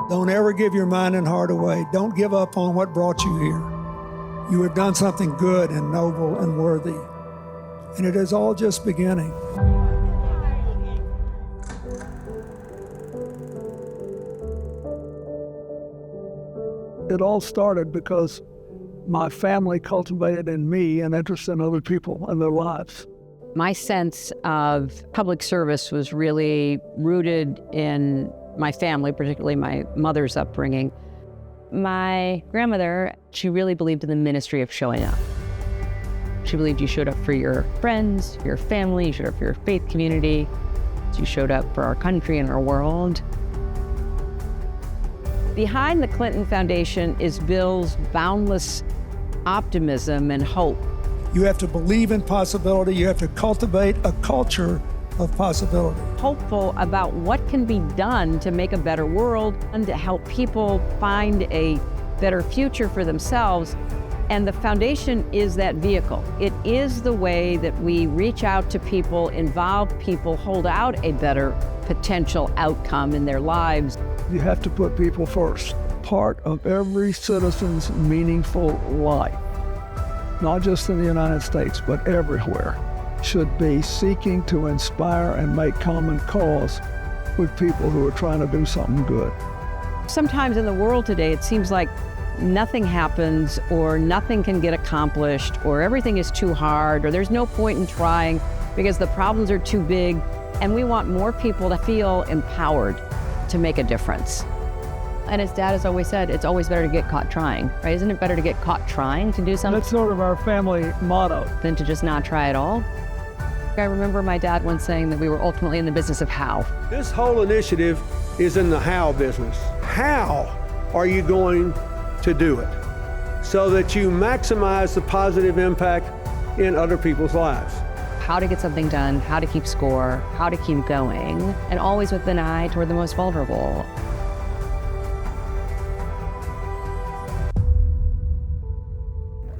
Don't ever give your mind and heart away. Don't give up on what brought you here. You have done something good and noble and worthy, and it is all just beginning. It all started because my family cultivated in me an interest in other people and their lives. My sense of public service was really rooted in my family, particularly my mother's upbringing. My grandmother, she really believed in the ministry of showing up. She believed you showed up for your friends, your family, you showed up for your faith community, you showed up for our country and our world. Behind the Clinton Foundation is Bill's boundless optimism and hope. You have to believe in possibility. You have to cultivate a culture of possibility. Hopeful about what can be done to make a better world and to help people find a better future for themselves. And the foundation is that vehicle. It is the way that we reach out to people, involve people, hold out a better potential outcome in their lives. You have to put people first. Part of every citizen's meaningful life, not just in the United States, but everywhere, should be seeking to inspire and make common cause with people who are trying to do something good. Sometimes in the world today, it seems like nothing happens or nothing can get accomplished or everything is too hard or there's no point in trying because the problems are too big, and we want more people to feel empowered to make a difference. And as Dad has always said, it's always better to get caught trying, right? Isn't it better to get caught trying to do something? That's sort of our family motto. Than to just not try at all? I remember my dad once saying that we were ultimately in the business of how. This whole initiative is in the how business. How are you going to do it so that you maximize the positive impact in other people's lives? How to get something done, how to keep score, how to keep going, and always with an eye toward the most vulnerable.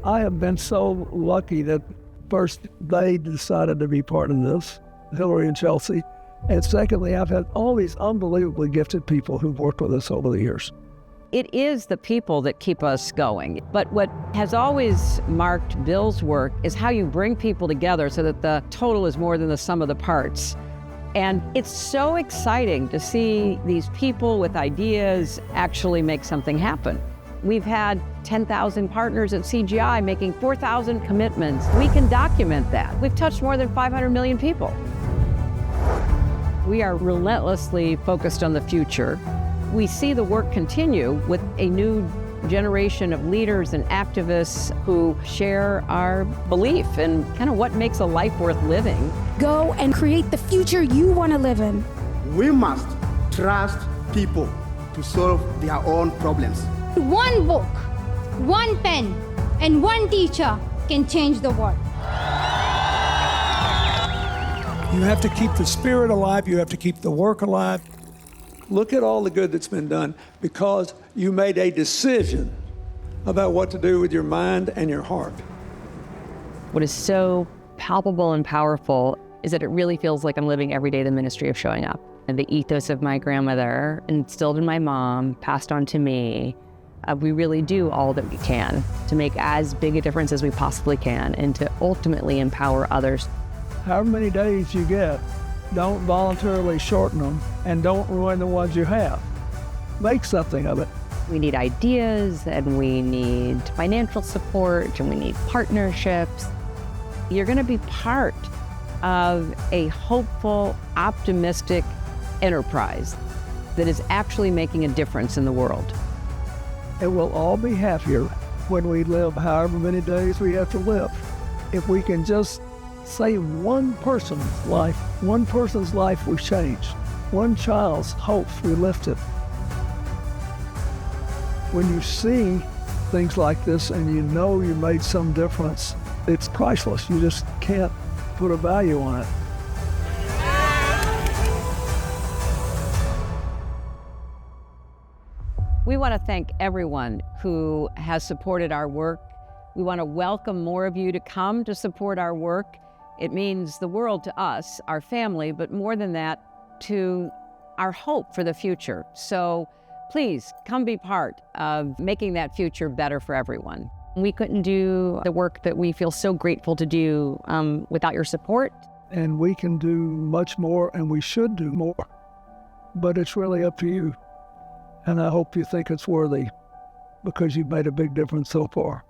I have been so lucky that first they decided to be part of this, Hillary and Chelsea, and secondly, I've had all these unbelievably gifted people who've worked with us over the years. It is the people that keep us going. But what has always marked Bill's work is how you bring people together so that the total is more than the sum of the parts. And it's so exciting to see these people with ideas actually make something happen. We've had 10,000 partners at CGI making 4,000 commitments. We can document that. We've touched more than 500 million people. We are relentlessly focused on the future. We see the work continue with a new generation of leaders and activists who share our belief in kind of what makes a life worth living. Go and create the future you want to live in. We must trust people to solve their own problems. One book, one pen, and one teacher can change the world. You have to keep the spirit alive. You have to keep the work alive. Look at all the good that's been done because you made a decision about what to do with your mind and your heart. What is so palpable and powerful is that it really feels like I'm living every day the ministry of showing up. And the ethos of my grandmother, instilled in my mom, passed on to me. We really do all that we can to make as big a difference as we possibly can and to ultimately empower others. However many days you get, don't voluntarily shorten them and don't ruin the ones you have. Make something of it. We need ideas and we need financial support and we need partnerships. You're going to be part of a hopeful, optimistic enterprise that is actually making a difference in the world. And we'll all be happier when we live however many days we have to live. If we can just save one person's life we changed. One child's hopes we lifted. When you see things like this and you know you made some difference, it's priceless. You just can't put a value on it. We want to thank everyone who has supported our work. We want to welcome more of you to come to support our work. It means the world to us, our family, but more than that, to our hope for the future. So Please come be part of making that future better for everyone. We couldn't do the work that we feel so grateful to do without your support. And we can do much more, and we should do more. But it's really up to you. And I hope you think it's worthy, because you've made a big difference so far.